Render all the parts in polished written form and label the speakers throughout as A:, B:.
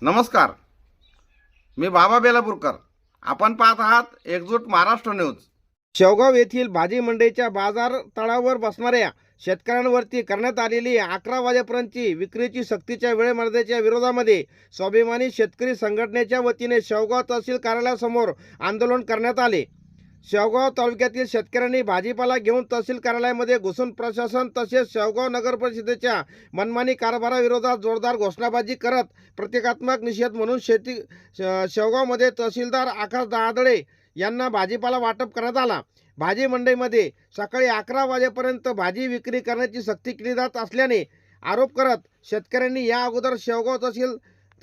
A: नमस्कार, मी बाबा बेलापूरकर. आपण पाहत आहात एकजूट महाराष्ट्र न्यूज. शेवगाव येथील भाजी मंडईच्या बाजार तळावर बसणाऱ्या शेतकऱ्यांवरती करण्यात आलेली 11 वाजेपर्यंतची विक्रीची सक्तीच्या वेळेमर्यादेच्या विरोधामध्ये स्वाभिमानी शेतकरी संघटनेच्या वतीने शेवगाव तहसील कार्यालयासमोर आंदोलन करण्यात आले. शेवगाव तालुक्यातील शेतकऱ्यांनी भाजीपाला घेऊन तहसील कार्यालयामध्ये घुसून प्रशासन तसेच शेवगाव नगर परिषदेच्या मनमानी कारभाराविरोधात जोरदार घोषणाबाजी करत प्रतिकात्मक निषेध म्हणून शेवगावमध्ये तहसीलदार आकाश दादळे यांना भाजीपाला वाटप करण्यात आला. भाजी मंडईमध्ये सकाळी 11 वाजेपर्यंत भाजी विक्री करण्याची सक्ती केली जात असल्याने आरोप करत शेतकऱ्यांनी या अगोदर शेवगाव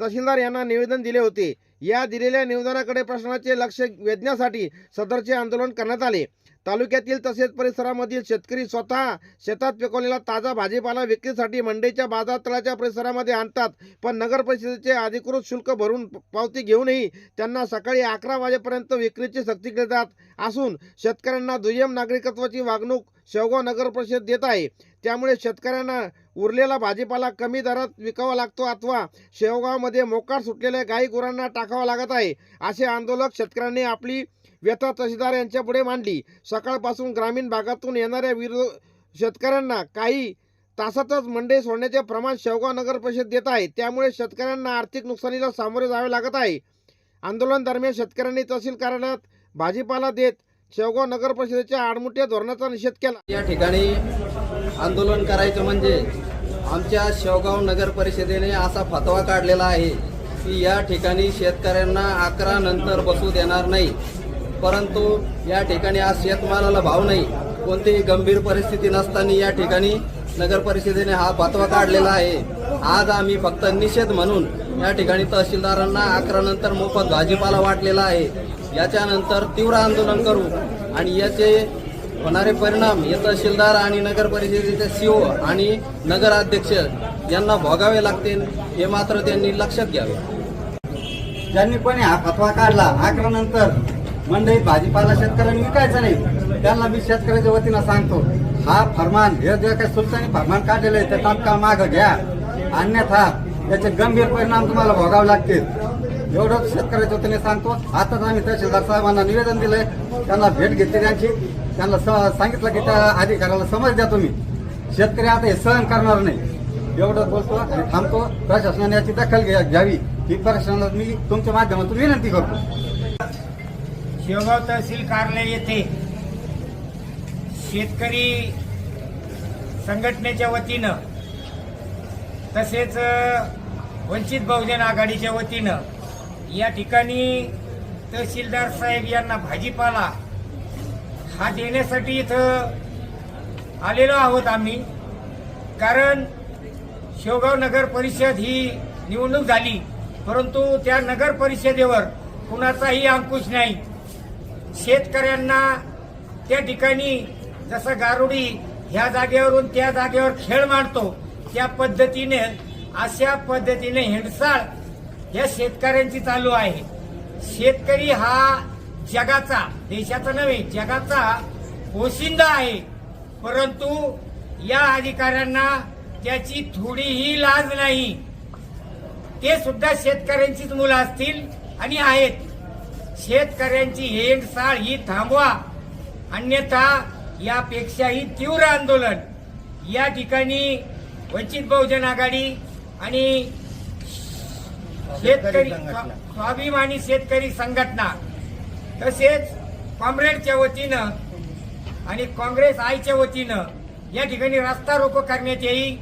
A: तहसीलदार यांना निवेदन दिले होते. या दिलेल्या निवेदनाकडे प्रशासनाचे लक्ष वेधण्यासाठी सदरचे आंदोलन करण्यात आले. तालुक्यातील तसेच परिसरामधील शेतकरी स्वतः शेतात पिकवलेला ताजा भाजीपाला विक्रीसाठी मंडईच्या बाजार तळाच्या परिसरामध्ये आणतात, पण नगर परिषदेचे अधिकृत शुल्क भरून पावती घेऊनही त्यांना सकाळी 11 वाजेपर्यंत विक्रीची सक्ती केली जात असून शेतकऱ्यांना दुय्यम नागरिकत्वाची वागणूक शेवगाव नगर परिषद देत आहे. त्यामुळे शेतकऱ्यांना उरलेला भाजीपाला कमी दरात विकावा लागतो अथवा शेवगावमध्ये मोकाट सुटलेल्या गाई गुरांना टाकावा लागत आहे. असे आंदोलक शेतकऱ्यांनी आपली व्यथा तहसीलदार यांच्या पुढे मांडली. सकाळपासून ग्रामीण भागातून येणाऱ्या शेतकऱ्यांना काही तासातच मंडई सोडण्याचे प्रमाण शेवगाव नगर परिषद देत आहे. त्यामुळे शेतकऱ्यांना आर्थिक नुकसानीला सामोरे जावे लागत आहे. आंदोलन दरम्यान शेतकऱ्यांनी तहसील कार्यालयात भाजीपाला देत शेवगाव नगर परिषदेच्या आडमुठ्या धोरणाचा निषेध केला.
B: या ठिकाणी आंदोलन करायचं म्हणजे आमच्या शेवगाव नगर परिषदेने असा फतवा काढलेला आहे की या ठिकाणी शेतकऱ्यांना 11 नंतर बसू देणार नाही. परंतु या ठिकाणी आज शेतमालाला भाव नाही, कोणतीही गंभीर परिस्थिती नसताना या ठिकाणी नगर परिषदेने हा फतवा काढलेला आहे. आज आम्ही फक्त निषेध म्हणून या ठिकाणी तहसीलदारांना 11 नंतर मोफत भाजीपाला वाटलेला आहे. याच्यानंतर तीव्र आंदोलन करू आणि याचे होणारे परिणाम हे तहसीलदार आणि नगर परिषदेचे सीओ आणि नगराध्यक्ष यांना भोगावे लागतील, हे मात्र त्यांनी लक्षात घ्यावे.
C: ज्यांनी कोणी हा फतवा काढला 11 नंतर मंडईत भाजीपाला शेतकऱ्यांनी विकायचा नाही, त्यांना मी शेतकऱ्याच्या वतीनं सांगतो, हा फरमान हे जे काही सुलतानी फरमान काढलेलं आहे ते तात्काळ मागं घ्या, अन्यथा त्याचे गंभीर परिणाम तुम्हाला भोगावे लागतील. एवढं शेतकऱ्याच्या वतीने सांगतो. आताच आम्ही तहसीलदार साहेबांना निवेदन दिलंय, त्यांना भेट घेतली त्यांची, त्यांना सांगितलं की त्या अधिकाऱ्याला समज द्या, तुम्ही शेतकरी आता हे सहन करणार नाही. एवढं बोलतो आणि थांबतो. प्रशासनाने याची दखल घ्यावी ही प्रशासनाला मी तुमच्या माध्यमातून विनंती करतो.
D: शेवगाव तहसील कार्यालय येथे शेतकरी संघटनेच्या वतीनं तसेच वंचित बहुजन आघाडीच्या वतीनं या ठिकाणी तहसीलदार साहेब यांना भाजीपाला हा देण्यासाठी इथं आलेलो आहोत आम्ही. कारण शेवगाव नगर परिषद ही निवडणूक झाली, परंतु त्या नगर परिषदेवर कुणाचाही अंकुश नाही. शेतकऱ्यांना त्या ठिकाणी जसं गारुडी ह्या जागेवरून त्या जागेवर खेळ मांडतो त्या पद्धतीने अशा पद्धतीने हेंडसाळ या शेतकऱ्यांची चालू आहे. शेतकरी हा जगाचा, देशाचा नव्हे जगाचा पोशिंदा आहे, परंतु या अधिकाऱ्यांना त्याची थोडीही लाज नाही. ते सुद्धा शेतकऱ्यांचीच मुलं असतील आणि आहेत. शेतकऱ्यांची हेंडसाळ ही थांबवा, अन्यथा यापेक्षाही तीव्र आंदोलन या ठिकाणी वंचित बहुजन आघाडी आणि शेतकरी स्वाभिमानी शेतकरी संघटना तसेच कॉम्रेडच्या वतीनं आणि काँग्रेस आयच्या वतीनं या ठिकाणी रस्ता रोको करण्यात येईल.